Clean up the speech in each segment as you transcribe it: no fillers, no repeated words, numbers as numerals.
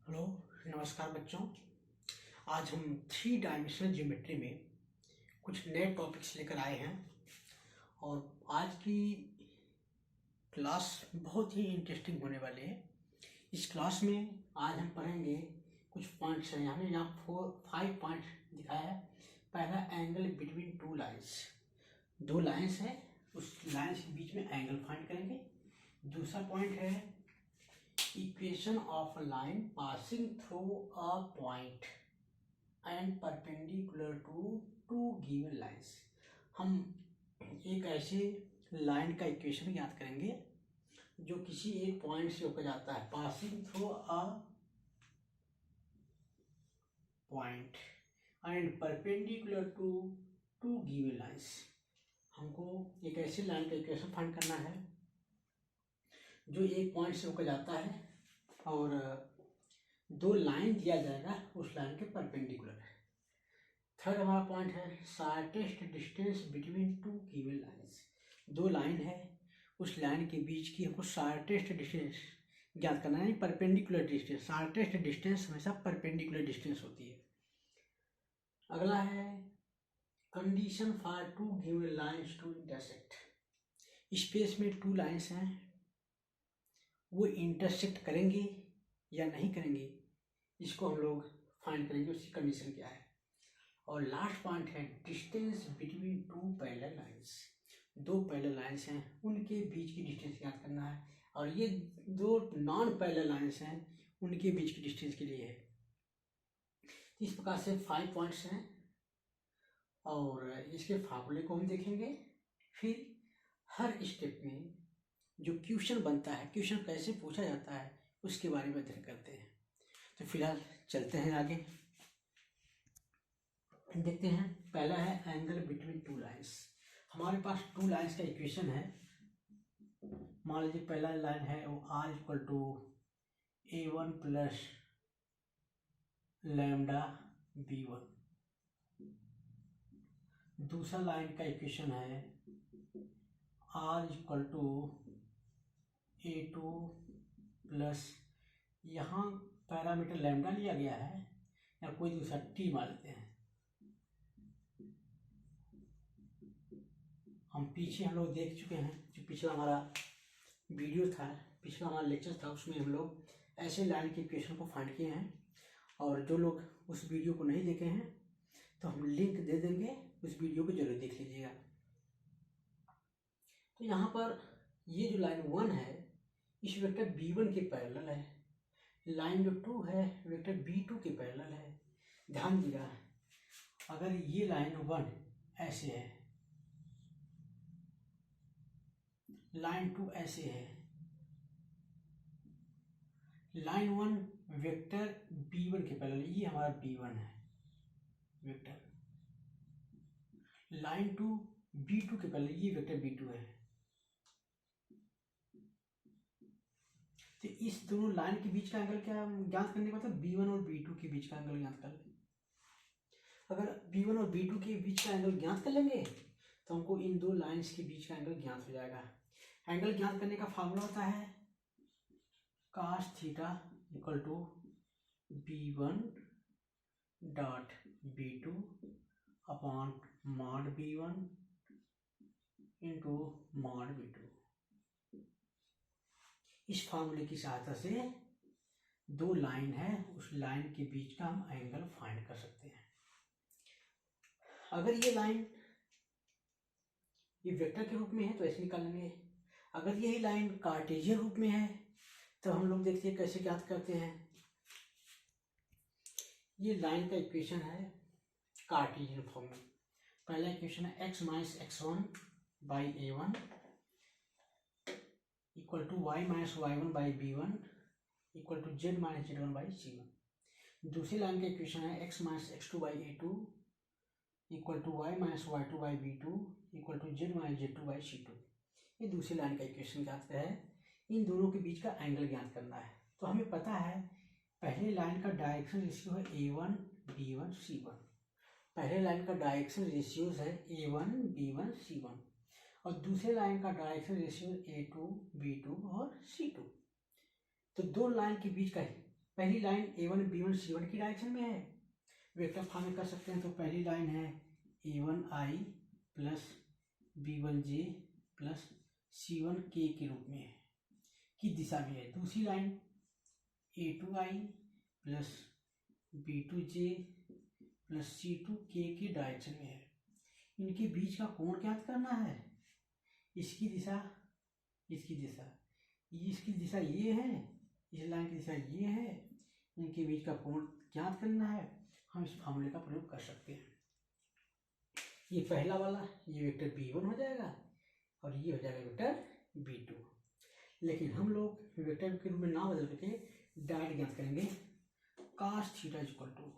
Hello, नमस्कार बच्चों। आज हम थ्री डायमेंशनल ज्योमेट्री में कुछ नए टॉपिक्स लेकर आए हैं और आज की क्लास बहुत ही इंटरेस्टिंग होने वाली है। इस क्लास में आज हम पढ़ेंगे कुछ पॉइंट्स हैं। हमने यहाँ 5 पॉइंट्स दिखाया है। पहला, एंगल बिटवीन टू लाइन्स। दो लाइन्स है, उस लाइन्स के बीच में एंगल फाइंड करेंगे। दूसरा पॉइंट है equation of a line passing through a point and perpendicular to two given lines। हम एक ऐसे लाइन का इक्वेशन याद करेंगे जो किसी एक पॉइंट से होकर जाता है, passing through a point and perpendicular to two given lines. हमको एक ऐसी लाइन का इक्वेशन फाइंड करना है जो एक पॉइंट से होकर जाता है और दो लाइन दिया जाएगा उस लाइन के परपेंडिकुलर है। थर्ड हमारा पॉइंट है shortest distance between to given lines. दो लाइन है, उस लाइन के बीच की हमको शॉर्टेस्ट डिस्टेंस ज्ञात करना है, परपेंडिकुलर डिस्टेंस। शॉर्टेस्ट डिस्टेंस हमेशा परपेंडिकुलर डिस्टेंस होती है। अगला है condition for two given lines to intersect. Space में टू लाइन्स हैं, वो इंटरसेक्ट करेंगे या नहीं करेंगे, इसको हम लोग फाइंड करेंगे, उसकी कंडीशन क्या है। और लास्ट पॉइंट है distance between two parallel lines. दो पैरेलल लाइंस हैं, उनके बीच की डिस्टेंस याद करना है, और ये दो नॉन पैरेलल लाइंस हैं, उनके बीच की डिस्टेंस के लिए है। इस प्रकार से 5 पॉइंट्स हैं और इसके फार्मूले को हम देखेंगे। फिर हर स्टेप में जो क्वेश्चन बनता है, क्वेश्चन कैसे पूछा जाता है, उसके बारे में अध्ययन करते हैं। तो फिलहाल चलते हैं आगे, देखते हैं। पहला है एंगल बिटवीन टू लाइन्स। हमारे पास टू लाइन्स का इक्वेशन है। मान लीजिए पहला लाइन है वो r equal to a1 plus lambda b1। दूसरा लाइन का इक्वेशन है r equal to a2 plus, यहाँ पैरामीटर लैम्डा लिया गया है या कोई दूसरा t मान लेते हैं। हम लोग देख चुके हैं, जो पिछला हमारा वीडियो था, पिछला हमारा लेक्चर था, उसमें हम लोग ऐसे लाइन के इक्वेशन को फाइंड किए हैं। और जो लोग उस वीडियो को नहीं देखे हैं तो हम लिंक दे देंगे, उस वीडियो को जरूर देख लीजिएगा। तो यहाँ पर ये जो लाइन 1 है इस वेक्टर b1 के पैरेलल है, लाइन जो 2 है वेक्टर b2 के पैरेलल है। ध्यान दीजिएगा, अगर ये लाइन 1 ऐसे है, लाइन 2 ऐसे है, लाइन 1 वेक्टर b1 के पैरेलल, ये हमारा b1 है वेक्टर, लाइन 2 b2 के पैरेलल, ये वेक्टर b2 है। तो इस दोनों लाइन के बीच का एंगल क्या ज्ञात करने का मतलब b1 और b2 के बीच का एंगल ज्ञात कर लें। अगर b1 और b2 के बीच का एंगल ज्ञात कर लेंगे तो हमको इन दो लाइंस के बीच का एंगल ज्ञात हो जाएगा। एंगल ज्ञात करने का फार्मूला होता है cos theta equal to b1 dot b2 upon mod b1 into mod b2। इस फार्मूले की सहायता से दो लाइन है, उस लाइन के बीच का हम एंगल फाइंड कर सकते हैं। अगर ये लाइन ये वेक्टर के रूप में है तो ऐसे निकालेंगे। अगर यही लाइन कार्टेशियन रूप में है तो हम लोग देखते हैं कैसे ज्ञात करते हैं। ये लाइन का इक्वेशन है कार्टेशियन फॉर्म में। पहला इक्वेशन है x minus x1 by a1 equal to y minus y1 by b1 equal to z minus z1 by c1। दूसरी लाइन का इक्वेशन है x minus x2 by a2 equal to y minus y2 by b2 equal to z minus z2 by c2। ये दूसरी line का equation ज्ञात है। इन दोनों के बीच का एंगल ज्ञात करना है। तो हमें पता है पहले लाइन का डायरेक्शन रेशियो है a1 b1 c1। पहले लाइन का डायरेक्शन रेशियो है a1 b1 c1 और दूसरे लाइन का डायरेक्शन रेशियो a2 b2 और c2। तो दो लाइन के बीच का पहली लाइन A1 B1 C1 की डायरेक्शन में है, वेक्टर फॉर्म में कर सकते हैं। तो पहली लाइन है A1I plus B1J plus C1K के रूप में है, की दिशा में है। दूसरी line A2I plus B2J plus C2K की डायरेक्शन में है। इनके बीच का कोण ज्ञात करना है। इसकी दिशा, इसकी दिशा, इसकी दिशा ये है, इस लाइन की दिशा ये है, इनके बीच का कोण ज्ञात करना है। हम इस फार्मूले का प्रयोग कर सकते हैं। ये पहला वाला, ये वेक्टर B1 हो जाएगा और ये हो जाएगा वेक्टर B2। लेकिन हम लोग वेक्टर के रूप में ना बदल करके डायरेक्ट ज्ञात करेंगे। cos थीटा इक्वल टू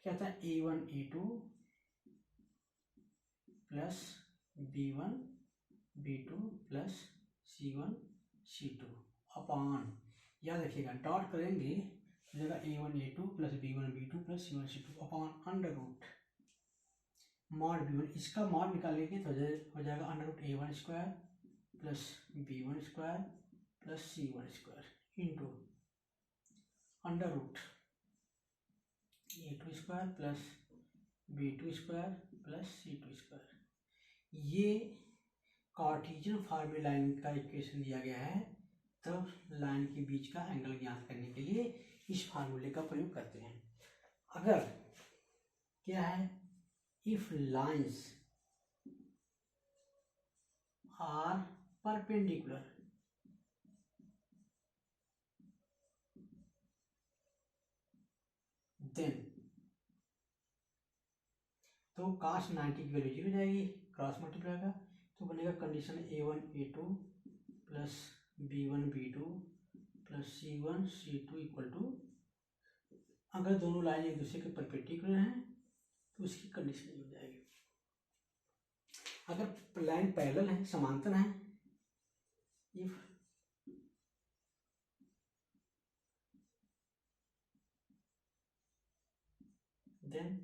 क्या था, A1 A2 plus B1 B2 plus C1 C2 अपान, याद रखिएगा डॉट करेंगे तो जगह A1 A2 plus B1 B2 plus C1 C2 upon under root mod B1, इसका मॉड निकालेंगे तो हो जाएगा under root A1 square plus B1 square plus C1 square into under root A2 square plus B2 square plus C2 square. ये Cartesian form में line का equation दिया गया है, तब लाइन के बीच का एंगल ज्ञात करने के लिए इस फार्मूले का प्रयोग करते हैं। अगर क्या है, if lines are perpendicular then, तो cos 90 की वैल्यू 0 हो जाएगी, क्रॉस मल्टीप्लाई का, तो बनेगा condition A1 A2 plus B1 B2 plus C1 C2 equal to, अगर दोनों लाइन एक दूसरे के परपेंडिकुलर हैं तो उसकी कंडीशन ये हो जाएगी। अगर लाइन पैरेलल है, समांतर है, इफ देन,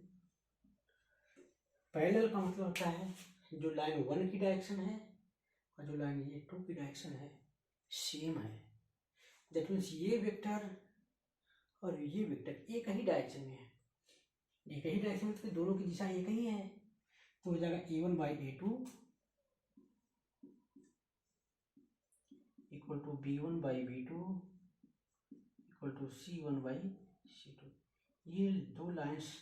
पैरेलल का मतलब होता है जो लाइन 1 की डायरेक्शन है और जो लाइन ये 2 की डायरेक्शन है सेम है। दैट मीन्स ये वेक्टर और ये वेक्टर एक ही डायरेक्शन में है, एक ही डायरेक्शन में, तो दोनों की दिशा एक ही है। तो हो जाएगा A1 by A2 equal to B1 by B2 equal to C1 by C2। ये दो लाइंस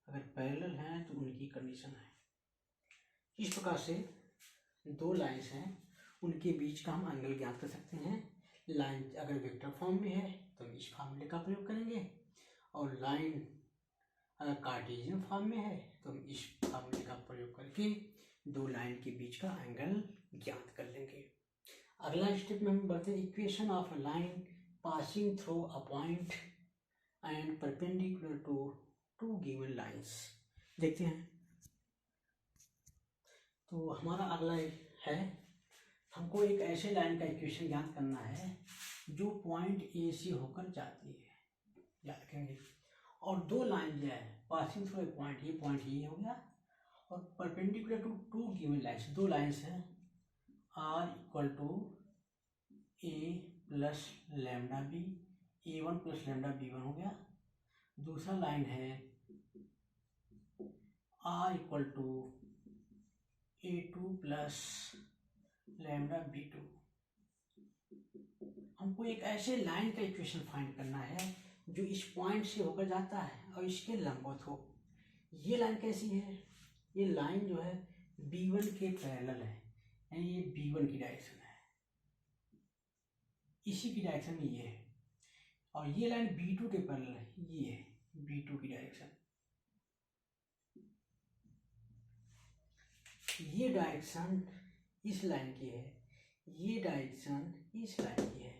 अगर पैरेलल हैं तो उनकी कंडीशन है। इस प्रकार से दो लाइंस हैं, उनके बीच का हम एंगल ज्ञात कर सकते हैं। लाइन अगर वेक्टर फॉर्म में है तो हम इस फार्मूले का प्रयोग करेंगे, और लाइन अगर कार्टेशियन फॉर्म में है तो हम इस फार्मूले का प्रयोग करके दो लाइन के बीच का एंगल ज्ञात कर लेंगे। अगला स्टेप में हम बढ़ते हैं, equation of a line passing through a point and perpendicular to two given lines. देखते हैं। तो हमारा अगला है, हमको एक ऐसे लाइन का इक्वेशन ज्ञात करना है जो पॉइंट ए से होकर जाती है, याद रखेंगे, और दो लाइन जो है पासिंग थ्रू ए पॉइंट, ये पॉइंट ये हो गया, और perpendicular to two given lines, दो लाइंस हैं, R equal to A plus lambda B, A1 plus lambda B1 हो गया। दूसरा लाइन है R equal to A2 plus lambda B2। हमको एक ऐसे लाइन का इक्वेशन फाइंड करना है जो इस पॉइंट से होकर जाता है और इसके लंबवत हो। ये लाइन कैसी है, ये लाइन जो है B1 के पैरेलल है, यानी ये B1 की डायरेक्शन है, इसी की डायरेक्शन में ये है, और ये लाइन B2 के पैरेलल है, ये है B2 की डायरेक्शन। ये डायरेक्शन इस लाइन की है, ये डायरेक्शन इस लाइन की है,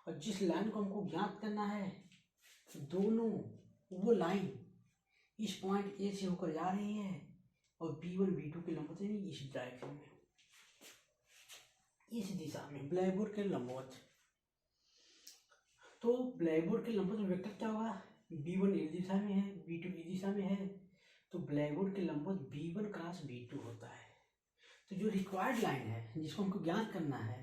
और जिस लाइन को हमको ज्ञात करना है, दोनों वो लाइन इस पॉइंट ए से होकर जा रही है और B1 B2 के लंबवत है, इस डायरेक्शन में, इस दिशा में, ब्लैकबोर्ड के लंबवत। तो ब्लैकबोर्ड के लंबवत में वेक्टर क्या होगा, B1 इस दिशा में है, B2 इस दिशा में है, तो ब्लैकबोर्ड के लंबवत B1 क्रॉस B2 होता है। तो जो रिक्वायर्ड लाइन है जिसको हमको ज्ञात करना है,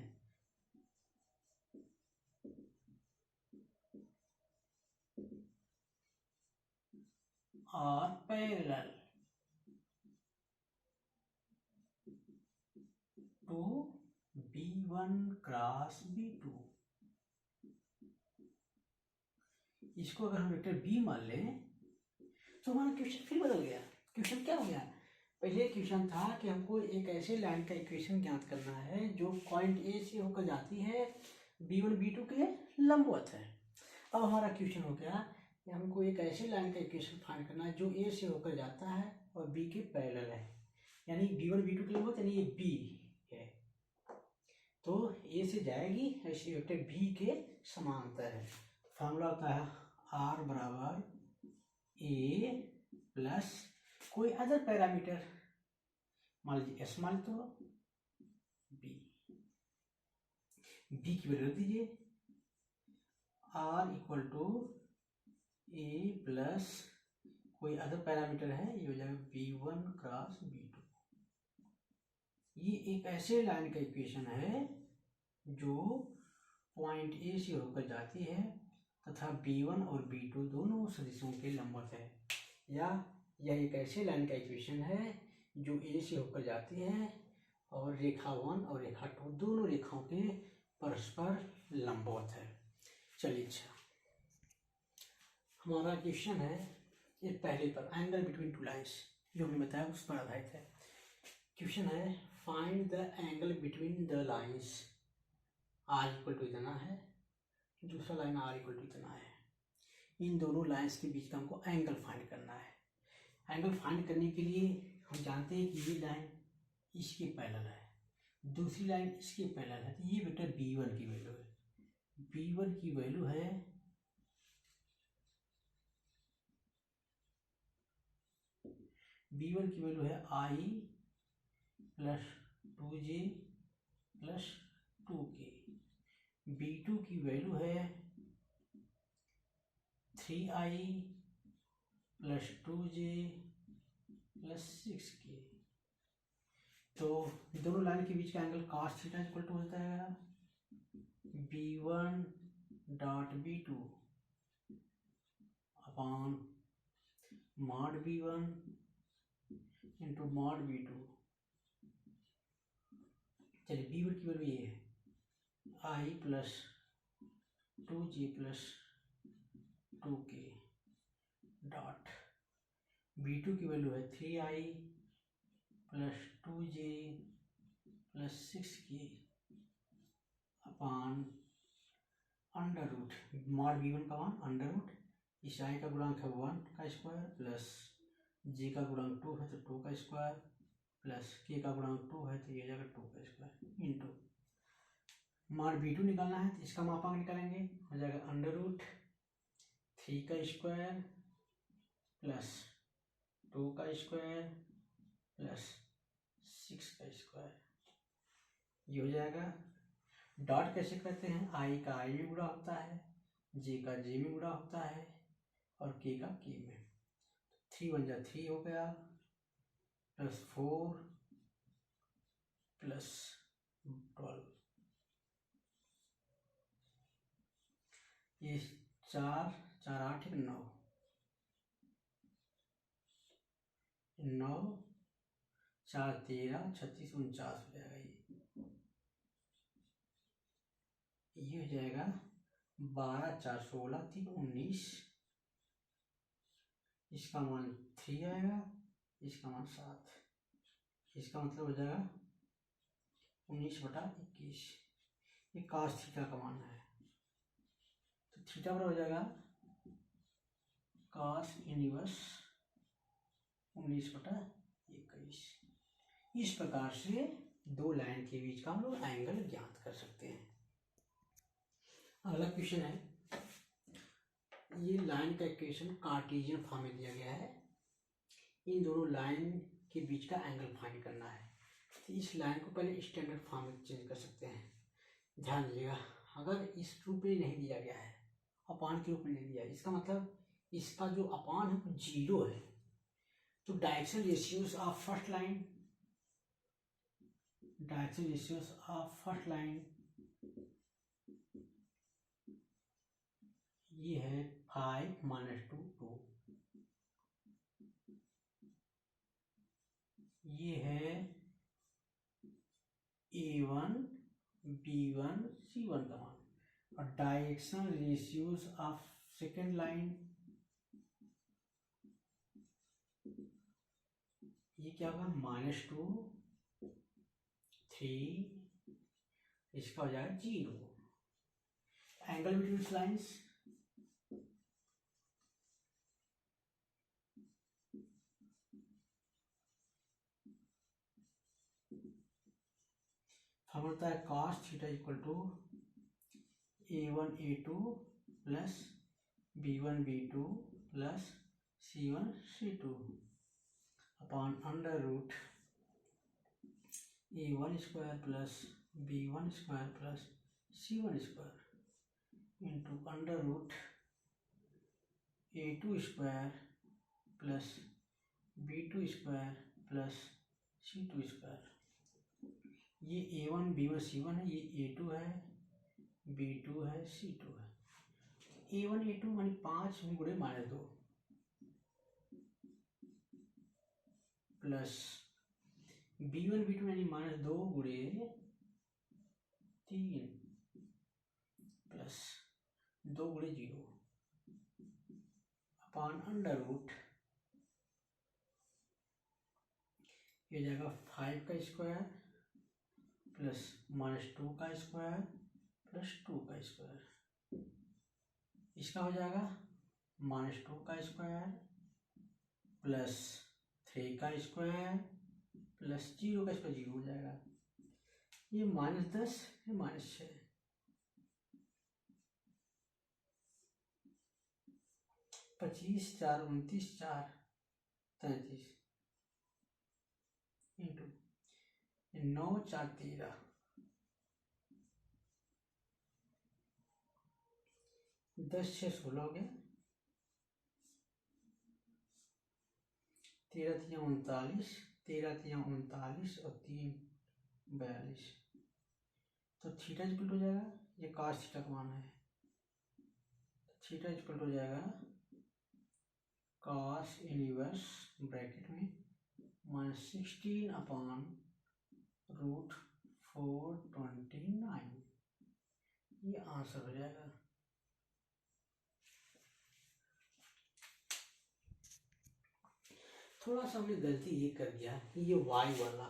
are parallel to B1 cross B2। इसको अगर हम वेक्टर बी मान लें तो हमारा क्वेश्चन फिर बदल गया। क्वेश्चन क्या हो गया? पहले क्वेश्चन था कि हमको एक ऐसे लाइन का इक्वेशन ज्ञात करना है जो पॉइंट ए से होकर जाती है B1 B2 के लंबवत है। अब हमारा क्वेश्चन हो गया कि हमको एक ऐसे लाइन का इक्वेशन फाइंड करना है जो ए से होकर जाता है और बी के पैरेलल है, यानी B1 B2 के लंबवत, यानी ये बी है तो ए से जाएगी, ऐसे वेक्टर बी के समांतर है। फॉर्मूला होता है आर बराबर ए प्लस कोई अदर पैरामीटर, मान लीजिए एस मान तो बी, बी की वैल्यू रख दीजिए, R equal to A plus कोई अदर पैरामीटर है, ये हो जाएगा B1 क्रॉस B2। ये एक ऐसे लाइन का इक्वेशन है जो पॉइंट ए से होकर जाती है तथा B1 और B2 दोनों सदिशों के लंबवत है, या यह एक ऐसे लाइन का इक्वेशन है जो ए से होकर जाती है और रेखा 1 और रेखा 2 दोनों रेखाओं के परस्पर लंबवत है। चलिए अच्छा, हमारा क्वेश्चन है ये पहले पर एंगल बिटवीन टू लाइन्स जो हमने बताया उस पर आधारित है। क्वेश्चन है find the angle between the lines, R equal to इतना है, दूसरा लाइन आर इक्वल टू इतना है, इन दोनों लाइन्स के बीच का हमको एंगल फाइंड करना है। एंगल फाइंड करने के लिए हम जानते हैं कि ये लाइन इसके पैरेलल है, दूसरी लाइन इसके पैरेलल है, तो ये वेक्टर B1 की वैल्यू है, B1 की वैल्यू है B1 की वैल्यू है I plus 2J plus 2K, B2 की वैल्यू है 3I plus 2J plus 6K। तो दोनों लाइन के बीच का angle cos theta equal to होता है B1 dot B2 upon mod B1 into mod B2। चलिए B1 की वैल्यू ये है I plus 2J plus 2K dot B2 की वैल्यू है 3I plus 2J plus 6K upon under root mod B1 का मान अंडर रूट, इस I का गुणांक है 1 का स्क्वायर प्लस J का गुणांक 2 है तो 2 का स्क्वायर प्लस K का गुणांक 2 है तो ये जाएगा 2 का स्क्वायर इंटू मॉड B2 निकालना है तो इसका मापांक निकालेंगे, हो जाएगा अंडर रूट 3 का स्क्वायर प्लस 2 का स्क्वायर प्लस 6 का स्क्वायर, ये हो जाएगा। डॉट कैसे करते हैं, I का I में गुणा होता है, J का J में गुणा होता है और K का K में, 3 1 जा 3 हो गया प्लस 4 प्लस 12, ये 4 4 8 9 9 4 13 36 49 हो जाएगा, ये हो जाएगा 12 4 16 3 19, इसका मान 3 आएगा, इसका मान 7, इसका मतलब हो जाएगा 19/21, ये cos थीटा का मान है तो थीटा बराबर हो जाएगा cos इनवर्स 19/21। इस प्रकार से दो लाइन के बीच का हम लोग एंगल ज्ञात कर सकते हैं। अगला क्वेश्चन है, ये लाइन का इक्वेशन कार्टेशियन फॉर्म में दिया गया है, इन दोनों लाइन के बीच का एंगल फाइंड करना है। तो इस लाइन को पहले स्टैंडर्ड फॉर्म में चेंज कर सकते हैं। ध्यान दीजिएगा, अगर इस रूप में नहीं दिया गया है, अपान के रूप में नहीं दिया है, इसका मतलब इसका जो अपान है वो 0 है, तो direction ratios of first line, direction ratios of first line ये है 5 - 2 2, ये है A1 B1 C1 का मान और direction ratios of second line ये क्या होगा -2 3 इसका हो जाएगा 0। एंगल बिटवीन लाइन्स हम होता है cos theta equal to A1 A2 plus B1 B2 plus C1 C2 upon under root A1 square plus B1 square plus C1 square into under root A2 square plus B2 square plus C2 square. ये A1 B1 C1 है, ये A2 है B2 है C2 है। A1 A2 मानी 5 गुणे -2 plus B1 B2 यानी -2 गुणे 3 प्लस 2 गुणे 0 अपॉन अंडर रूट ये जाएगा 5 का स्क्वायर प्लस -2 का स्क्वायर प्लस 2 का स्क्वायर। इसका हो जाएगा -2 का स्क्वायर प्लस 3 का स्क्वायर प्लस 0 का स्क्वायर 0 हो जाएगा। ये -10 ये -6 25 4 29 4 33 इंटू 9 4 13 10 6 16 हो गया 13 3 39 13 3 39 और 3 42 तो थीटा इक्वल हो जाएगा ये cos थीटा का मान है थीटा इक्वल हो जाएगा cos इनवर्स ब्रैकेट में -16 अपॉन √429 ये आंसर हो जाएगा। थोड़ा सा हमने गलती ये कर दिया ये y वाला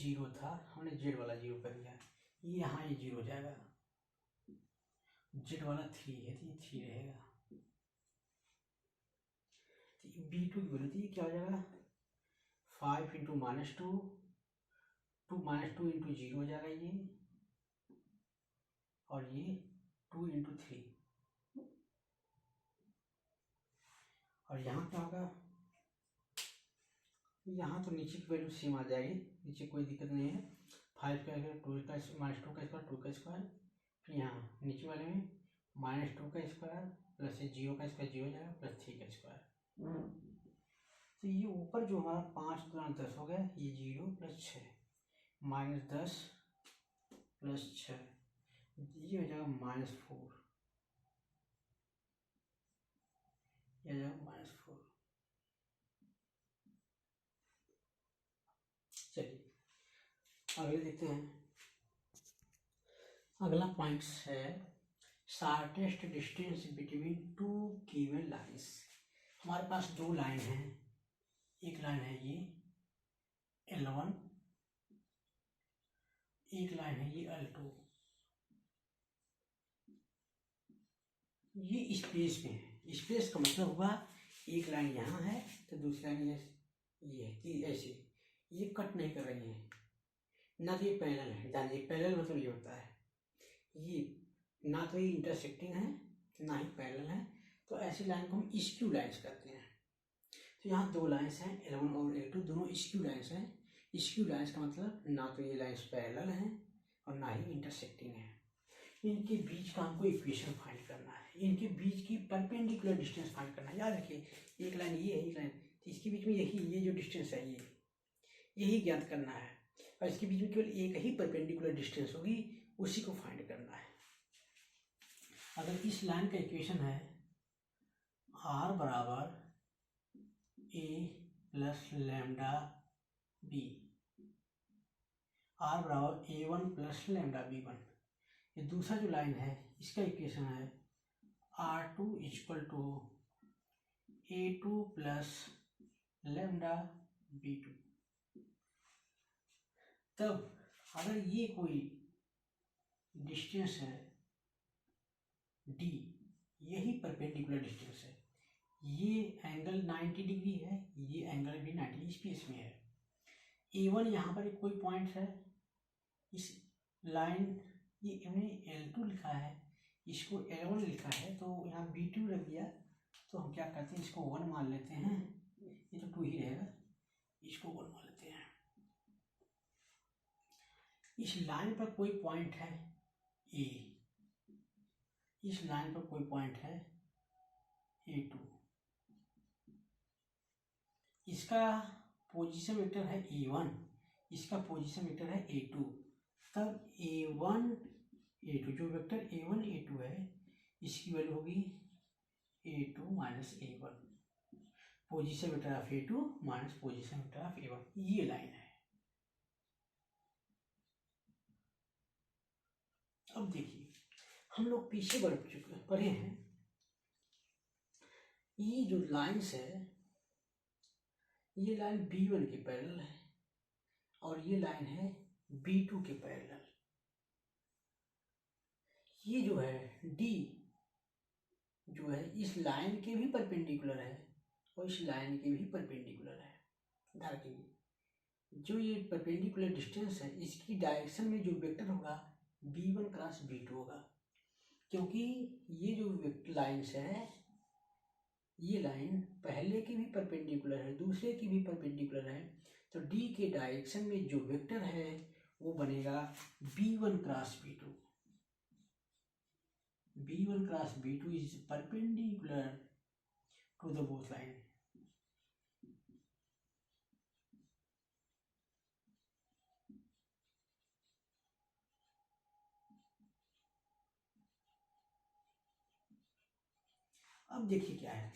0 था हमने z वाला 0 कर दिया ये यहाँ ये 0 हो जाएगा z वाला 3 है तो ये 3 रहेगा। B2 की वैल्यू थी क्या हो जाएगा 5 इंटू -2 2 -2 इंटू 0 हो जाएगा ये और ये 2 इंटू 3 और यहाँ क्या होगा यहाँ तो नीचे की वैल्यू सेम आ जाएगी नीचे कोई दिक्कत नहीं है 5 का स्क्वायर 2 का -2 का स्क्वायर 2 का स्क्वायर फिर यहाँ नीचे वाले में -2 का स्क्वायर प्लस 0 का स्क्वायर 0 हो जाएगा प्लस 3 का स्क्वायर। तो ये ऊपर जो हमारा 5 गुना 10 हो गया ये 0 प्लस 6 -10 प्लस 6 ये हो जाएगा -4 ये हो जाएगा -4। चलिए अगले देखते हैं। अगला पॉइंट है shortest distance between to given lines. हमारे पास दो लाइन हैं एक लाइन है ये L1 एक लाइन है ये L2 ये स्पेस में है। स्पेस का मतलब हुआ एक लाइन यहाँ है तो दूसरी लाइन ये है कि ऐसे ये कट नहीं कर रही है ना तो ये पैरेलल है जानिए पैरेलल मतलब ये होता है ये ना तो ये इंटरसेक्टिंग है ना ही पैरेलल है तो ऐसी लाइन को हम स्क्यू लाइन्स कहते हैं। तो यहाँ दो लाइन्स हैं L1 और L2 दोनों स्क्यू लाइन्स हैं। स्क्यू लाइन्स का मतलब ना तो ये लाइन्स पैरेलल हैं और ना ही इंटरसेक्टिंग है। इनके बीच का हमको इक्वेशन फाइंड करना है इनके बीच की परपेंडिकुलर डिस्टेंस फाइंड करना है। याद रखिए एक लाइन ये है एक लाइन तो इसके बीच में यही ये जो डिस्टेंस है ये यही ज्ञात करना है और इसके बीच में केवल एक ही परपेंडिकुलर डिस्टेंस होगी उसी को फाइंड करना है। अगर इस लाइन का इक्वेशन है r बराबर a plus lambda B, R बराबर A1 प्लस लैम्डा B1। ये दूसरा जो लाइन है इसका इक्वेशन है R2 equal to A2 plus lambda B2। तब अगर ये कोई डिस्टेंस है D, यही परपेंडिकुलर डिस्टेंस है, ये एंगल 90 डिग्री है, ये एंगल भी 90 स्पेस में है। A1 यहाँ पर एक कोई पॉइंट है, इस लाइन ये हमने L2 लिखा है, इसको L1 लिखा है, तो यहाँ B2 रख दिया, तो हम क्या करते हैं इसको 1 मान लेते हैं, ये तो 2 ही रहेगा, इसको 1 मान लेते हैं। इस लाइन पर कोई पॉइंट है A, इस लाइन पर कोई पॉइंट है A2, इसका पोजीशन वेक्टर है A1, इसका पोजीशन वेक्टर है A2। तब A1 A2 जो वेक्टर A1 A2 है इसकी वैल्यू होगी A2 minus A1, position vector of A2 minus position vector of A1, ये लाइन है। अब देखिए हम लोग पीछे पढ़े हैं, ये जो लाइन्स है ये लाइन B1 के पैरेलल है और ये लाइन है B2 के पैरेलल। ये जो है D जो है इस लाइन के भी परपेंडिकुलर है और इस लाइन के भी परपेंडिकुलर है। ध्यान रखिए जो ये परपेंडिकुलर डिस्टेंस है इसकी डायरेक्शन में जो वेक्टर होगा B1 क्रॉस B2 होगा, क्योंकि ये जो लाइन्स है ये लाइन पहले की भी परपेंडिकुलर है दूसरे की भी परपेंडिकुलर है, तो D के डायरेक्शन में जो वेक्टर है वो बनेगा B1 cross B2। B1 cross B2 is perpendicular to the both line. अब देखिए क्या है,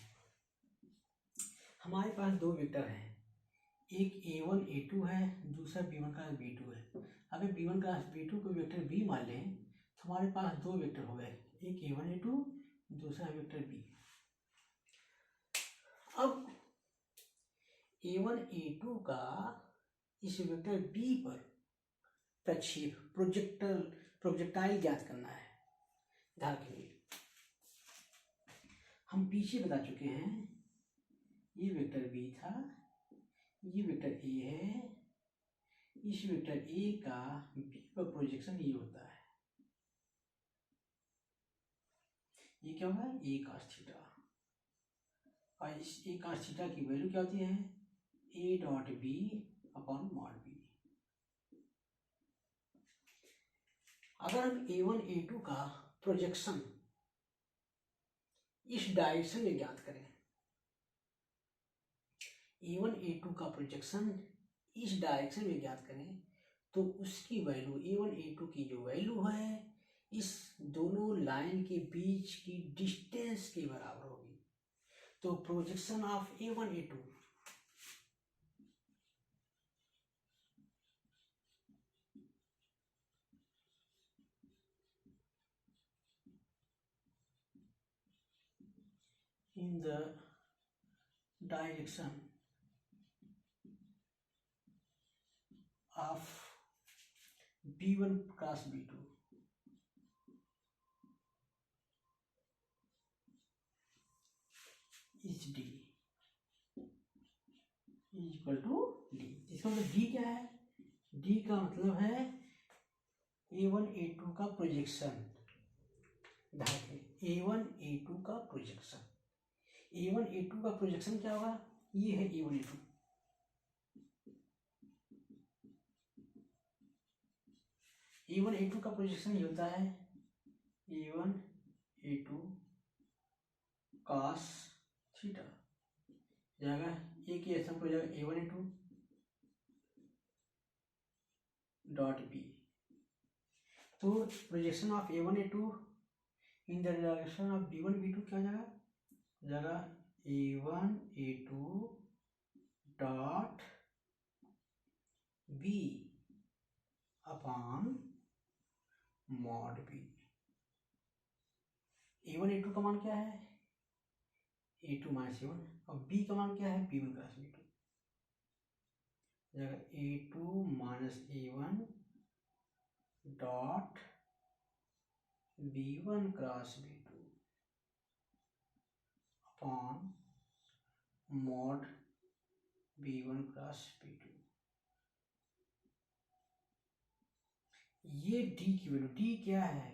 हमारे पास दो वेक्टर हैं, एक A1 A2 है, दूसरा B1 क्रॉस B2 है। अगर B1 क्रॉस B2 को वेक्टर B मान लें तो हमारे पास दो वेक्टर हो गए, एक A1 A2, दूसरा वेक्टर B। अब A1 A2 का इस वेक्टर B पर प्रक्षेप प्रोजेक्टाइल ज्ञात करना है। ध्यान रखिए हम पीछे बता चुके हैं, ये वेक्टर B था, ये वेक्टर A है, इस वेक्टर A का B पर प्रोजेक्शन ये होता है, ये क्या होगा A cos थीटा, और इस A cos थीटा की वैल्यू क्या होती है A dot B upon mod B। अगर हम A1 A2 का प्रोजेक्शन इस डायरेक्शन में ज्ञात करें, A1 A2 का प्रोजेक्शन इस डायरेक्शन में ज्ञात करें तो उसकी वैल्यू A1 A2 की जो वैल्यू है इस दोनों लाइन के बीच की डिस्टेंस के बराबर होगी। तो projection of A1 A2 in the direction of B1 cross B2 is D equal to D। इसका मतलब D क्या है, D का मतलब है A1 A2 का प्रोजेक्शन। A1 A2 का प्रोजेक्शन, A1 A2 का प्रोजेक्शन क्या होगा, ये है A1 A2, A1 A2 का प्रोजेक्शन ये होता है A1 A2 cos थीटा, जाएगा एक ही ऐसा हो जाएगा A1 A2 डॉट B। तो projection of A1 A2 in the direction of B1 B2 क्या हो जाएगा A1 A2 dot B upon mod B. A1 A2 का मान क्या है, A2 माइनस A1, और B का मान क्या है, B1 cross B2। A2 minus A1 dot B1 cross B2 upon mod B1 cross B2। ये D की वैल्यू, D क्या है,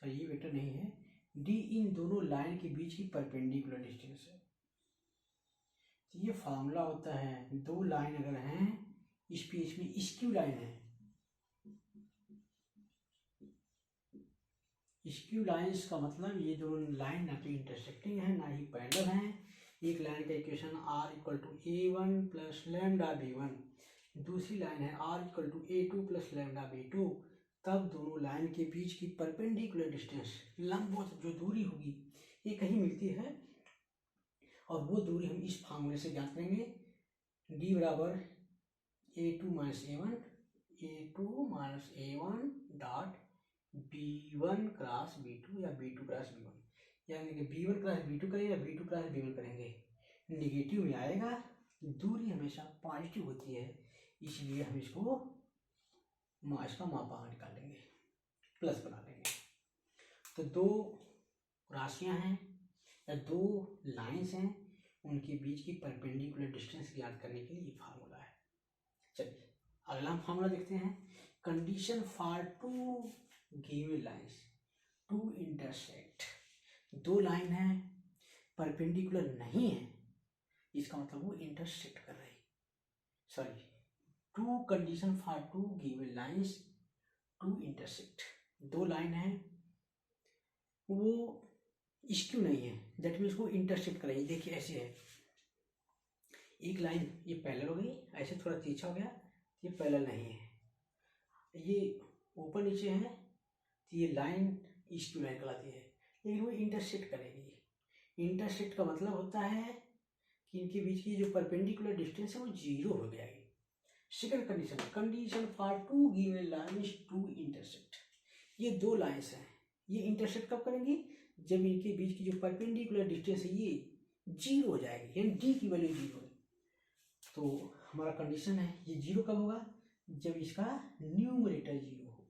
सर ये वेक्टर नहीं है, D इन दोनों लाइन के बीच की परपेंडिकुलर डिस्टेंस है। तो ये फॉर्मूला होता है, दो लाइन अगर हैं इस बीच में स्क्यू लाइन है, स्क्यू लाइन्स का मतलब ये दोनों लाइन ना तो इंटरसेक्टिंग है ना ही पैरेलल है। एक लाइन का equation r equal to A1 plus lambda B1, दूसरी लाइन है r equal to A2 plus lambda B2, तब दोनों लाइन के बीच की परपेंडिकुलर डिस्टेंस, लंबवत जो दूरी होगी ये कहीं मिलती है, और वो दूरी हम इस फार्मूले से ज्ञात करेंगे, d बराबर A2 minus A1, A2 minus A1 dot B1 cross B2 या B2 क्रॉस B1, यानी कि B1 क्रॉस B2 करेंगे या B2 क्रॉस B1 करेंगे, निगेटिव में आएगा, दूरी हमेशा पॉजिटिव होती है, इसलिए हम इसको इसका मापांक निकाल लेंगे, प्लस बना लेंगे। तो दो राशियां हैं या दो लाइंस हैं, उनके बीच की परपेंडिकुलर डिस्टेंस ज्ञात करने के लिए ये फार्मूला है। चलिए अगला हम फार्मूला देखते हैं, condition for two given lines to intersect. दो लाइन है परपेंडिकुलर नहीं है, इसका मतलब वो इंटरसेक्ट कर रही, sorry, two condition for two given lines to intersect. दो लाइन है वो स्क्यू नहीं है, दैट मीन्स वो इंटरसेक्ट कर रही है। देखिए ऐसे है, एक लाइन ये पैरेलल हो गई, ऐसे थोड़ा तिरछा हो गया, ये पैरेलल नहीं है, ये ऊपर नीचे है, तो ये लाइन स्क्यू लाइन कहलाती है, लेकिन वो इंटरसेक्ट करेगी। इंटरसेक्ट का मतलब होता है कि इनके बीच की जो परपेंडिकुलर डिस्टेंस है वो जीरो हो जाएगी। Second condition, condition for two given lines to intersect. ये दो लाइंस हैं, ये इंटरसेक्ट कब करेंगी, जब इनके बीच की जो परपेंडिकुलर डिस्टेंस है ये जीरो हो जाएगी, यानी डी की वैल्यू जीरो। तो हमारा कंडीशन है ये जीरो कब होगा, जब इसका न्यूमरेटर जीरो हो।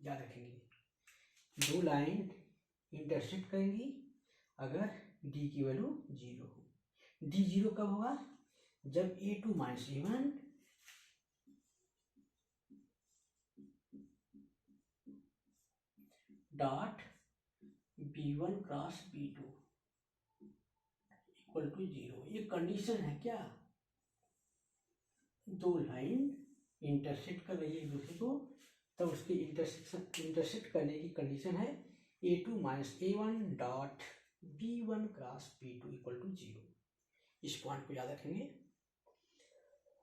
याद रखेंगे, दो लाइन इंटरसेक्ट करेंगी अगर डी की वैल्यू जीरो हो। डी जीरो कब होगा, जब A2 minus A1 dot B1 cross B2 equal to zero. ये कंडीशन है क्या, दो लाइन इंटरसेक्ट कर रही है एक दूसरे को, तब उसकी इंटरसेक्ट करने की कंडीशन है A2 minus A1 dot B1 cross B2 equal to zero. इस पॉइंट को याद रखेंगे।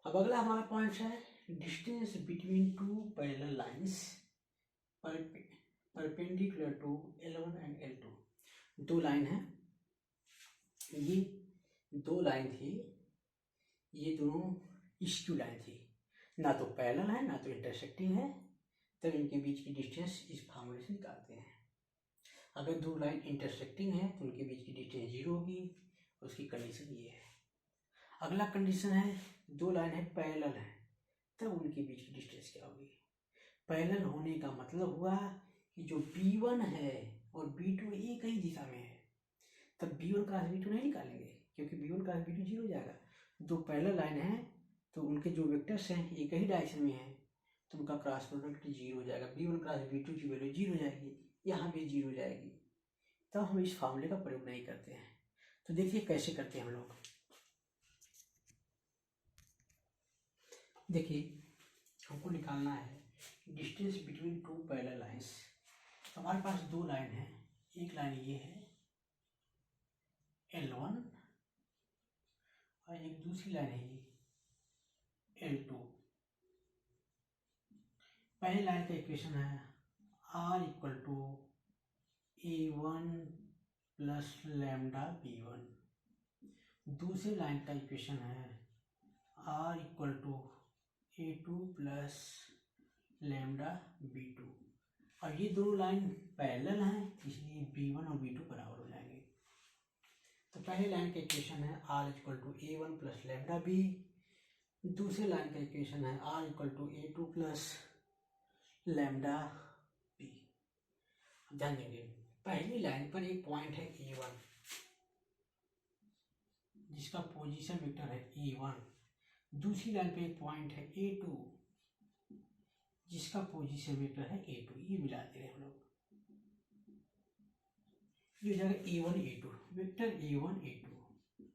अब अगला हमारा पॉइंट है distance between two parallel lines perpendicular to L1 and L2। दो लाइन है, ये दो लाइन थी, ये दोनों स्क्यू लाइन थी, ना तो पैरेलल है ना तो इंटरसेक्टिंग है, तब इनके बीच की डिस्टेंस इस फार्मूले से निकालते हैं। अगर दो लाइन इंटरसेक्टिंग है तो उनके बीच की डिस्टेंस जीरो होगी, उसकी कंडीशन ये है। अगला कंडीशन है दो लाइन है पैरेलल है, तब उनके बीच की डिस्टेंस क्या होगी। पैरेलल होने का मतलब हुआ कि जो B1 है और B2 एक ही दिशा में है, तब B1 क्रॉस B2 नहीं निकालेंगे, क्योंकि B1 क्रॉस B2 जीरो हो जाएगा। दो पैरेलल लाइन है तो उनके जो वेक्टर्स हैं एक ही डायरेक्शन में है, तो उनका क्रॉस प्रोडक्ट जीरो हो जाएगा। B1 क्रॉस B2 की वैल्यू जीरो हो जाएगी, यहाँ भी जीरो हो जाएगी, तब हम इस फार्मूले का प्रयोग नहीं करते हैं। तो देखिए कैसे करते हैं हम लोग। देखिए हमको निकालना है distance between two parallel lines. हमारे पास दो लाइन है, एक लाइन ये है L1 और एक दूसरी लाइन है ये L2। पहली लाइन का इक्वेशन है R equal to A1 plus lambda B1। दूसरी लाइन का इक्वेशन है R equal to A2 plus lambda B2। अब ये दोनों लाइन पैरेलल हैं, इसलिए B1 और B2 बराबर हो जाएंगे। तो पहले लाइन का इक्वेशन है R equal to A1 plus lambda B। दूसरे लाइन का इक्वेशन है R equal to A2 plus lambda B। ध्यान देंगे, पहली लाइन पर एक पॉइंट है A1 जिसका पोजीशन वेक्टर है A1। दूसरी लाइन पे एक पॉइंट है A2 जिसका पोजीशन वेक्टर है A2। ये मिला दे रहे हैं हम लोग, ये हो जाएगा A1 A2। Vector A1 A2 की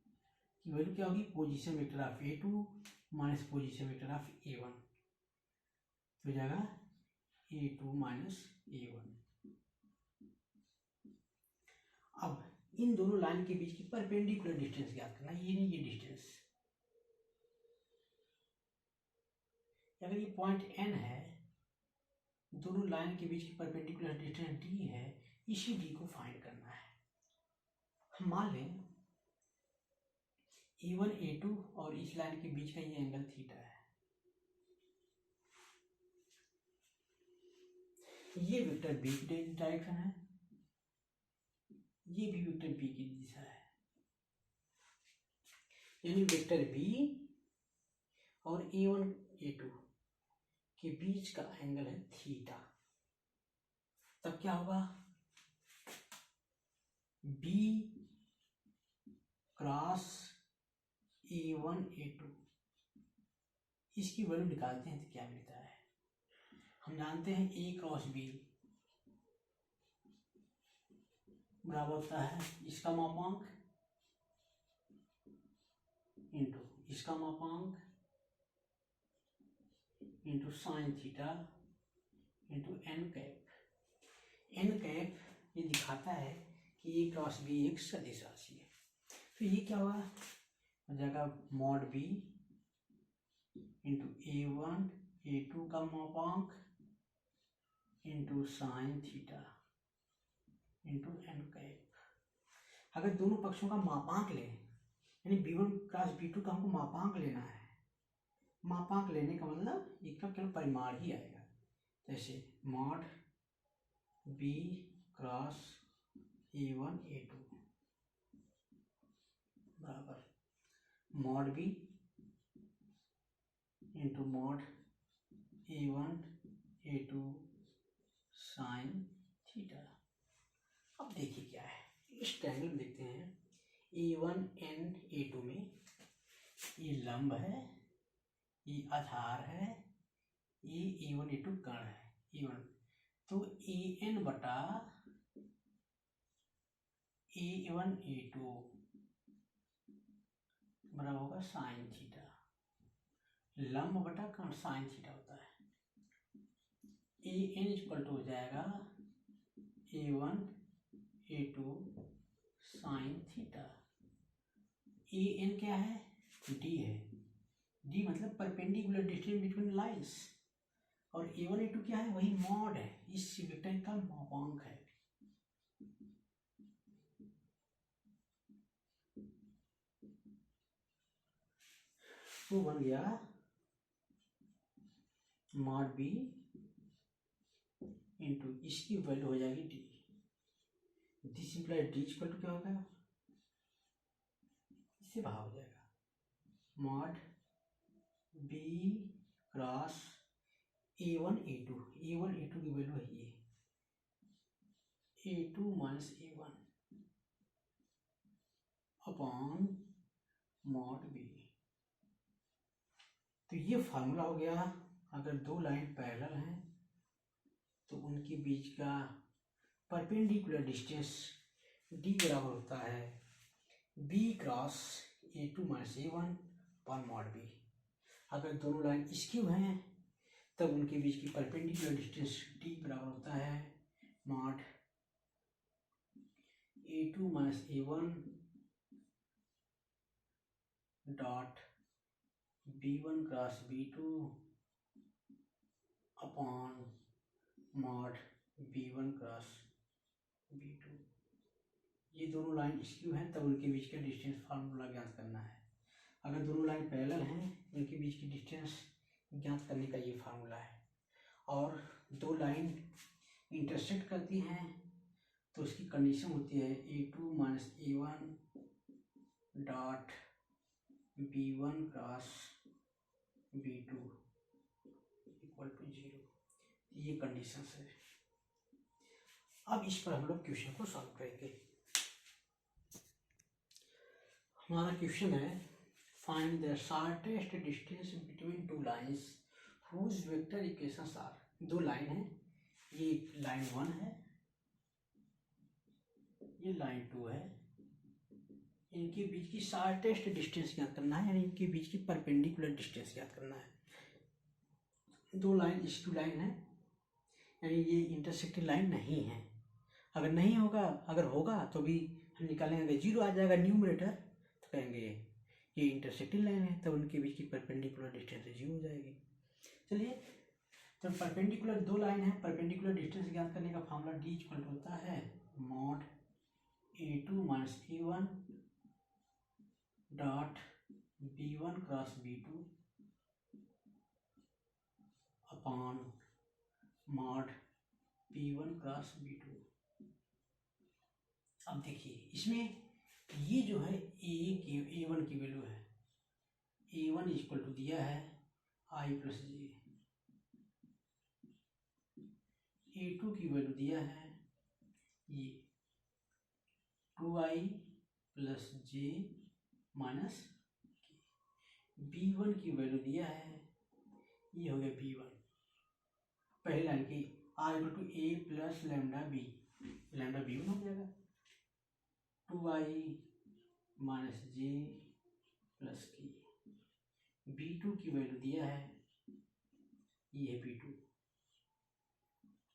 वैल्यू क्या होगी, position vector of A2 minus position vector of A1, तो हो जाएगा A2 माइनस A1। अब इन दोनों लाइन के बीच की परपेंडिकुलर डिस्टेंस ज्ञात करना, ये नहीं, ये डिस्टेंस। अगर ये पॉइंट N है, दोनों लाइन के बीच की परपेंडिकुलर डिस्टेंस D है, इसी D को फाइंड करना है। हम मान लें A1 A2 और इस लाइन के बीच का ये एंगल थीटा है। ये वेक्टर B की डायरेक्शन है, ये भी वेक्टर B की दिशा है, यानी वेक्टर B और A1 A2 के बीच का एंगल है थीटा। तब क्या होगा, B क्रॉस A1 A2, इसकी वैल्यू निकालते हैं तो क्या मिलता है। हम जानते हैं A क्रॉस B बराबर होता है इसका मापांक इंटू इसका मापांक into sine theta into N cap. N cap ये दिखाता है कि A क्रॉस B एक सदिश राशि है। तो ये क्या हुआ, हो जाएगा mod B into A1 A2 का मापांक into sine theta into N cap. अगर दोनों पक्षों का मापांक लें, यानी B1 क्रॉस B2 का हमको मापांक लेना है, मापांक लेने का मतलब इसका केवल परिमाण ही आएगा। जैसे mod B cross A1 A2 बराबर mod B into mod A1 A2 sine theta. अब देखिए क्या है, इस ट्रायंगल में देखते हैं A1 A2 में ये लंब है, ये आधार है, ये A1 A2 कर्ण है A1। तो AN बटा A1 A2 बराबर होगा साइन थीटा। लंब बटा कर्ण साइन थीटा होता है। AN इक्वल टू हो जाएगा A1 A2 sine theta. AN क्या है, D है, D मतलब परपेंडिकुलर डिस्टेंस बिटवीन लाइंस, और A1 A2 क्या है, वही मॉड है, इस वेक्टर का मापांक है। तो बन गया मॉड B इंटू इसकी वैल्यू हो जाएगी D। This implied D equal to क्या होगा, इससे बाहर हो जाएगा mod B cross A1 A2। A1 A2 की वैल्यू है ये A2 minus A1 upon mod B। तो ये फार्मूला हो गया, अगर दो लाइन पैरेलल हैं तो उनके बीच का परपेंडिकुलर डिस्टेंस D बराबर होता है B cross A2 minus A1 upon mod B। अगर दोनों लाइन स्क्यू हैं तब उनके बीच की परपेंडिकुलर डिस्टेंस D बराबर होता है mod A2 minus A1 dot B1 cross B2 upon mod B1 cross B2। ये दोनों लाइन स्क्यू हैं तब उनके बीच का डिस्टेंस फार्मूला ज्ञात करना है। अगर दोनों लाइन पैरेलल हैं उनके बीच की डिस्टेंस ज्ञात करने का ये फार्मूला है। और दो लाइन इंटरसेक्ट करती हैं तो उसकी कंडीशन होती है A2 minus A1 dot B1 cross B2 equal to 0। ये कंडीशन है। अब इस पर हम लोग क्वेश्चन को सॉल्व करेंगे। हमारा क्वेश्चन है find the shortest distance between two lines whose vector equations are. दो लाइन है, ये लाइन 1 है, ये लाइन 2 है। इनके बीच की शॉर्टेस्ट डिस्टेंस ज्ञात करना है, यानी इनके बीच की परपेंडिकुलर डिस्टेंस ज्ञात करना है। दो लाइन इस टू लाइन है, यानी ये इंटरसेक्टिंग लाइन नहीं है। अगर नहीं होगा, अगर होगा तो भी हम निकालेंगे, 0 आ जाएगा न्यूमरेटर तो कहेंगे ये इंटरसेक्टिंग लाइन है, तो उनके बीच की परपेंडिकुलर डिस्टेंस 0 हो जाएगी। चलिए, तो परपेंडिकुलर दो लाइन है, परपेंडिकुलर डिस्टेंस ज्ञात करने का फॉर्मूला D इक्वल होता है mod A2 minus A1 dot B1 cross B2 upon mod P1 cross B2। अब देखिए इसमें ये जो है A1 की वैल्यू है, A1 इक्वल टू दिया है I प्लस जे, A2 की वैल्यू दिया है ये 2I plus J minus B1 की वैल्यू दिया है, ये हो गया B1 पहली लाइन की R equal to A plus lambda B, lambda B1 हो जाएगा 2I माइनस जे प्लस की। B2 की वैल्यू दिया है, ये है B2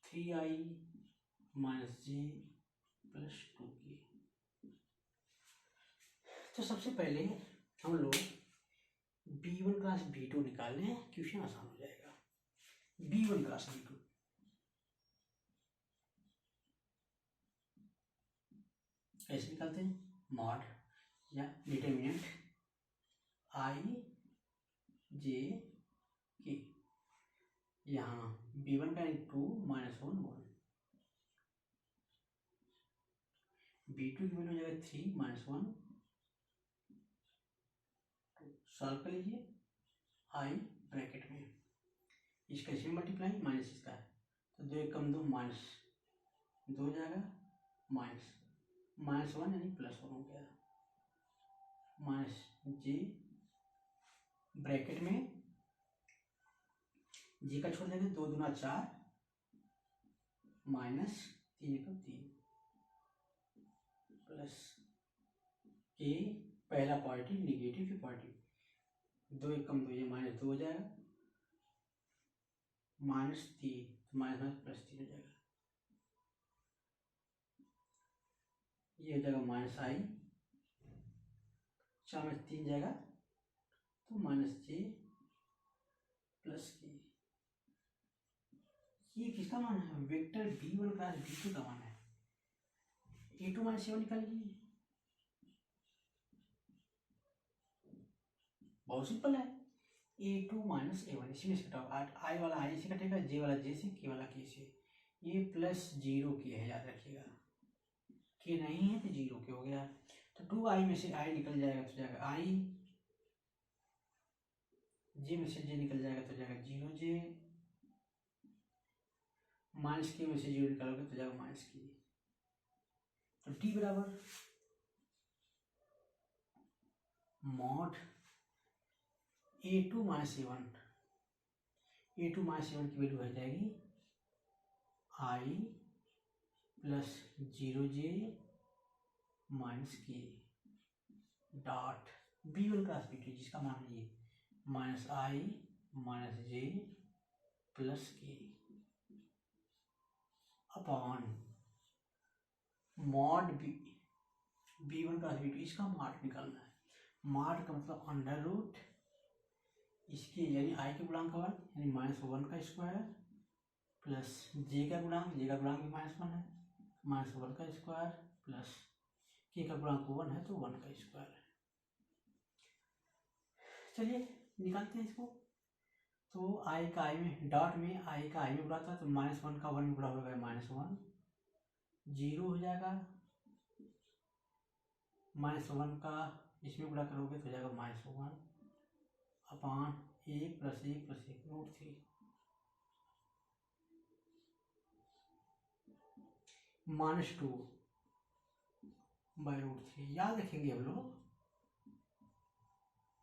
3I minus J plus 2 की। तो सबसे पहले हम लोग B1 क्रॉस B2 निकाल लें, क्वेश्चन आसान हो जाएगा। B1 क्रॉस B2 ऐसे निकालते हैं, मॉड या डिटरमिनेंट I जे के, यहाँ B1 का 2 माइनस 1 1, B2 की वैल्यू हो जाएगा 3 माइनस 1 2। सॉल्व कर लीजिए I ब्रैकेट में, इसका इसमें मल्टीप्लाई माइनस इसका है, तो 2 एक कम 2 माइनस 2 हो जाएगा, माइनस माइनस 1 यानी प्लस 1 हो गया, माइनस जे ब्रैकेट में जे का छोड़ देंगे, 2 दूना 4 माइनस 3 एकम 3 प्लस के पहला पॉजिटिव निगेटिव फिर पॉजिटिव, 2 एक कम 2 ये माइनस 2 हो जाएगा, माइनस 3 माइनस माइनस प्लस 3 हो जाएगा, ये हो जाएगा माइनस I 4 में 3 जाएगा तो माइनस जे प्लस के। ये किसका मान है? वेक्टर B1 क्रॉस B2 का मान है। A2 माइनस A1 निकाल लीजिए, बहुत सिंपल है। A2 माइनस A1 इसी में से कटा, I वाला I से कटेगा, J वाला J से, K वाला K से, ये प्लस 0 के है, याद रखिएगा, K नहीं है तो 0 के हो गया। तो 2I में से I निकल जाएगा तो जाएगा I, J में से J निकल जाएगा तो जाएगा 0J, माइनस K में से 0 निकालोगे तो जाएगा माइनस K। तो D बराबर mod A2 minus A1, A2 minus A1 की वैल्यू हो जाएगी I plus 0J minus K dot B1 cross B2 जिसका मान है ये minus I minus J plus K upon mod B1 cross B2, इसका मार्ट निकालना है। मार्ट का मतलब अंडर रूट इसके, यानी I के गुणांक का वर्ग यानी माइनस 1 का स्क्वायर प्लस J का गुणांक भी माइनस 1 है, माइनस 1 का स्क्वायर प्लस K का गुणांक 1 है तो 1 का स्क्वायर है। चलिए निकालते हैं इसको, तो आई का आई में डॉट में आई का आई में गुणा था तो -1 का 1 में गुणा हो गया -1, 0 हो जाएगा। -1 का इसमें गुणा करोगे तो हो जाएगा -1 अपान 1 + 1 + 1 √3 -2 बाई √3। याद रखेंगे हम लोग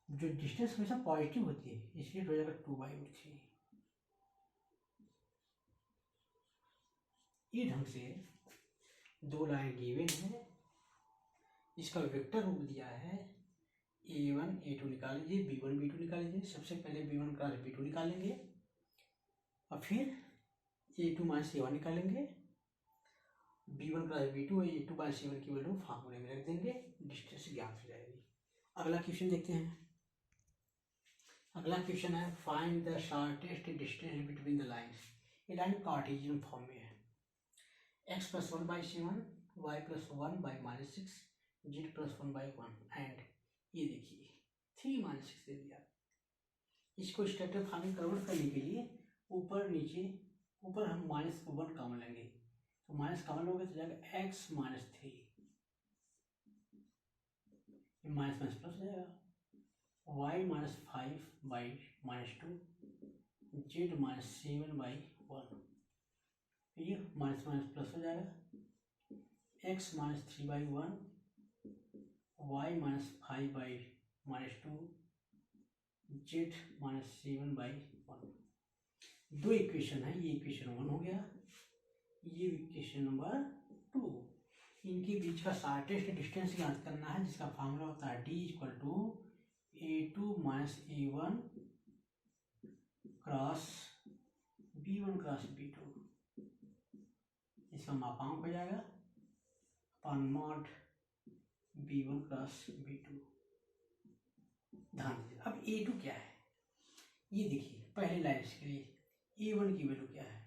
जो डिस्टेंस हमेशा पॉजिटिव होती है, इसलिए हो जाएगा 2/√3। ये ढंग से दो लाइन गिवन है, इसका वेक्टर रूप दिया है a1 a2 निकाल लीजिए, b1 b2 निकाल लीजिए। सबसे पहले b1 क्रॉस b2 निकालेंगे और फिर a2 - a1 निकालेंगे। b1 क्रॉस b2 और a2 - a1 की वैल्यू फार्मूले में रख देंगे, डिस्टेंस ज्ञात हो जाएगी। अगला क्वेश्चन देखते हैं। अगला क्वेश्चन है find the shortest distance between the lines. ये लाइन कार्टेशियन फॉर्म में है। x + 1/7 y + 1/-6 z + 1/1 एंड ये देखिए 3 - 6 दे दिया। इसको स्ट्रक्चर फॉर्म में कन्वर्ट करने के लिए ऊपर नीचे, ऊपर हम -1 कॉमन लेंगे तो माइनस कॉमन लोगे तो जाएगा x - 3, माइनस माइनस प्लस हो जाएगा, y - 5/-2 z - 7/1, ये माइनस माइनस प्लस हो जाएगा, x - 3/1 y - 5/-2 z - 7/1। दो इक्वेशन है, ये इक्वेशन 1 हो गया, ये इक्वेशन नंबर 2। इनके बीच का शॉर्टेस्ट डिस्टेंस ज्ञात करना है, जिसका फार्मूला होता है d = a2 - a1 cross b1 cross b2। इसका मापांक हो जाएगा अपान मॉड b1 क्रॉस b2। ध्यान दीजिए, अब a2 क्या है ये देखिए। पहले लाइन के लिए a1 की वैल्यू क्या है,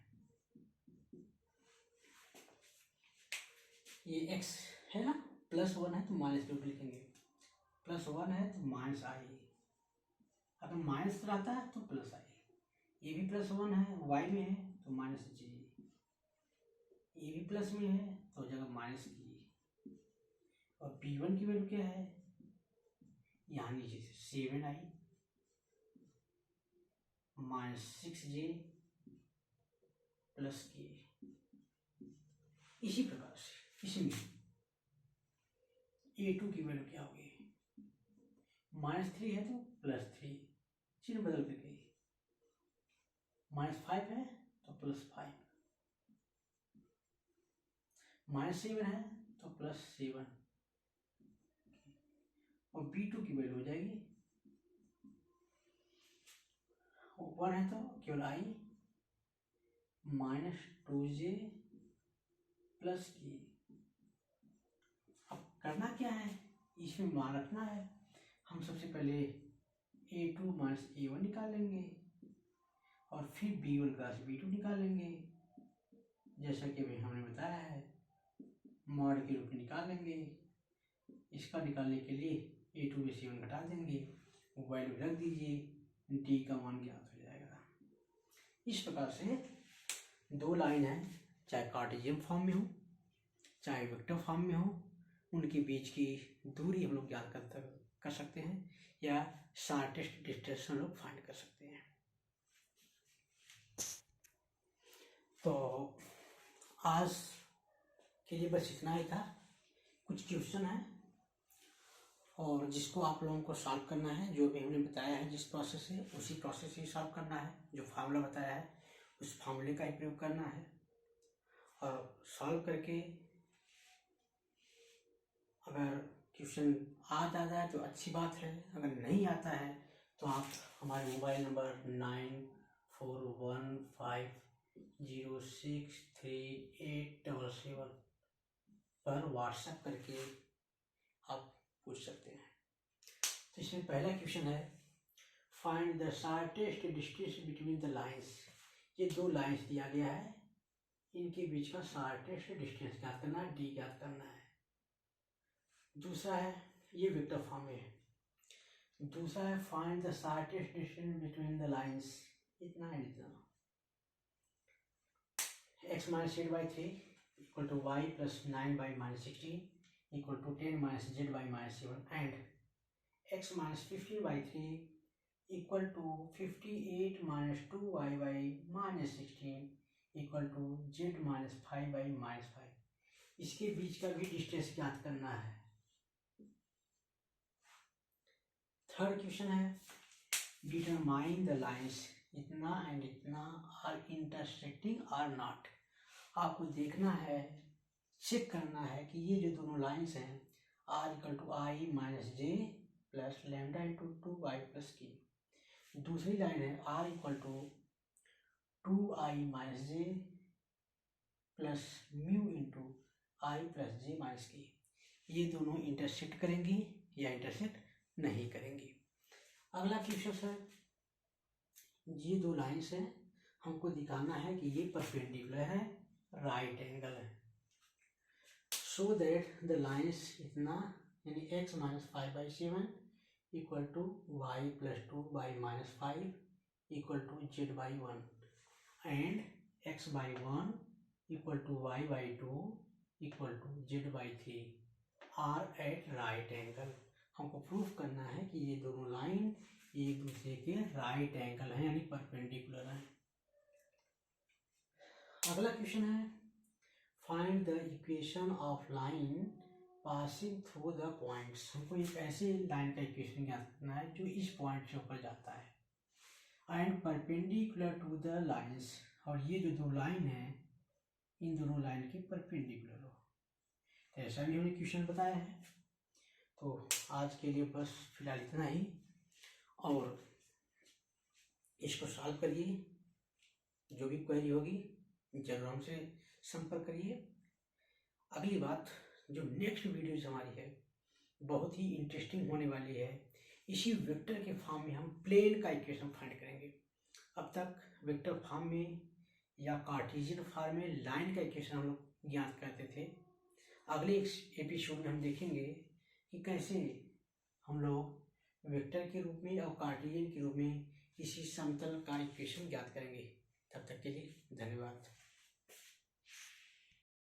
ये x है ना, +1 है तो -2 लिखेंगे, +1 है तो -i, अगर माइनस रहता है तो +i। ये भी +1 है, y में है तो -j, ये भी प्लस में है तो हो जाएगा -k। और b1 की वैल्यू क्या है, यहाँ नीचे से 7i -6j + k। इसी प्रकार से इसमें a2 की वैल्यू क्या होगी, -3 है तो +3, चिन्ह बदल करके, -5 है तो +5, -7 है तो +7, और b2 की वैल्यू हो जाएगी 1 है तो केवल i -2j + k। अब करना क्या है, इसमें मान रखना है। हम सबसे पहले a2 - a1 निकालेंगे और फिर b1 क्रॉस b2 निकालेंगे, जैसा कि अभी हमने बताया है, मॉड के रूप में निकालेंगे। इसका निकालने के लिए a2 में 7 घटा देंगे, वैल्यू रख दीजिए, d का मान ज्ञात हो जाएगा। इस प्रकार से दो लाइन है, चाहे कार्टेशियन फॉर्म में हो चाहे वेक्टर फॉर्म में हो, उनके बीच की दूरी हम लोग ज्ञात कर सकते हैं, या शॉर्टेस्ट डिस्टेंस हम लोग फाइंड कर सकते हैं। तो आज के लिए बस इतना ही था। कुछ क्वेश्चन है और जिसको आप लोगों को सॉल्व करना है, जो भी हमने बताया है जिस प्रोसेस से, उसी प्रोसेस से सॉल्व करना है। जो फार्मूला बताया है उस फार्मूले का ही प्रयोग करना है और सॉल्व करके अगर क्वेश्चन आ जाता है तो अच्छी बात है, अगर नहीं आता है तो आप हमारे मोबाइल नंबर 9415063877 पर व्हाट्सएप करके आप पूछ सकते हैं। तो इसमें पहला क्वेश्चन है find the shortest distance between the lines. ये दो लाइन्स दिया गया है, इनके बीच का शॉर्टेस्ट डिस्टेंस ज्ञात करना है, डी ज्ञात करना है। दूसरा है, ये वेक्टर फॉर्म में है। दूसरा है find the shortest distance between the lines, इतना एंड इतना। X minus Z by three equal to Y plus 9 by minus 16 equal to 10 minus Z by minus 7 and X minus 15 by three equal to 58 minus 2 Y by minus 16 equal to Z minus 5 by minus 5। इसके बीच का भी distance ज्ञात करना है। Third question है determine the lines इतना and इतना आर इंटरसेक्टिंग आर नॉट। आपको देखना है, चेक करना है कि ये जो दोनों लाइन्स हैं R equal to I minus J plus lambda into 2 Y plus K. दूसरी लाइन है R equal to 2 I minus J plus mu into I plus J minus K. ये दोनों इंटरसेक्ट करेंगी या इंटरसेक्ट नहीं करेंगी। अगला क्वेश्चन सर, ये दो लाइन्स हैं, हमको दिखाना है कि ये परपेंडिकुलर है, राइट एंगल है। सो दैट द लाइन्स इतना यानी X minus 5 by 7 equal to Y plus 2 by minus 5 equal to Z by 1 and X by 1 equal to Y by 2 equal to Z by 3 are at right angle. हमको proof करना है कि ये दोनों line एक दूसरे के राइट एंगल हैं यानी परपेंडिकुलर हैं। अगला क्वेश्चन है find the equation of line passing through the points. हमको एक ऐसे लाइन का इक्वेशन ज्ञात करना है जो इस पॉइंट से होकर जाता है and perpendicular to the lines, और ये जो दो लाइन है इन दोनों लाइन के परपेंडिकुलर हो। तो ऐसा भी हमने क्वेश्चन बताया है। तो आज के लिए बस फिलहाल इतना ही, और इसको सॉल्व करिए। जो भी क्वेरी होगी जरूर हमसे संपर्क करिए। अगली बात जो नेक्स्ट वीडियोज हमारी है बहुत ही इंटरेस्टिंग होने वाली है। इसी वेक्टर के फॉर्म में हम प्लेन का इक्वेशन फाइंड करेंगे। अब तक वेक्टर फॉर्म में या कार्टेशियन फॉर्म में लाइन का इक्वेशन हम लोग ज्ञात करते थे। अगले एपिसोड में हम देखेंगे कि कैसे हम लोग वेक्टर के रूप में और कार्टेशियन के रूप में किसी समतल का इक्वेशन ज्ञात करेंगे। तब तक के लिए धन्यवाद।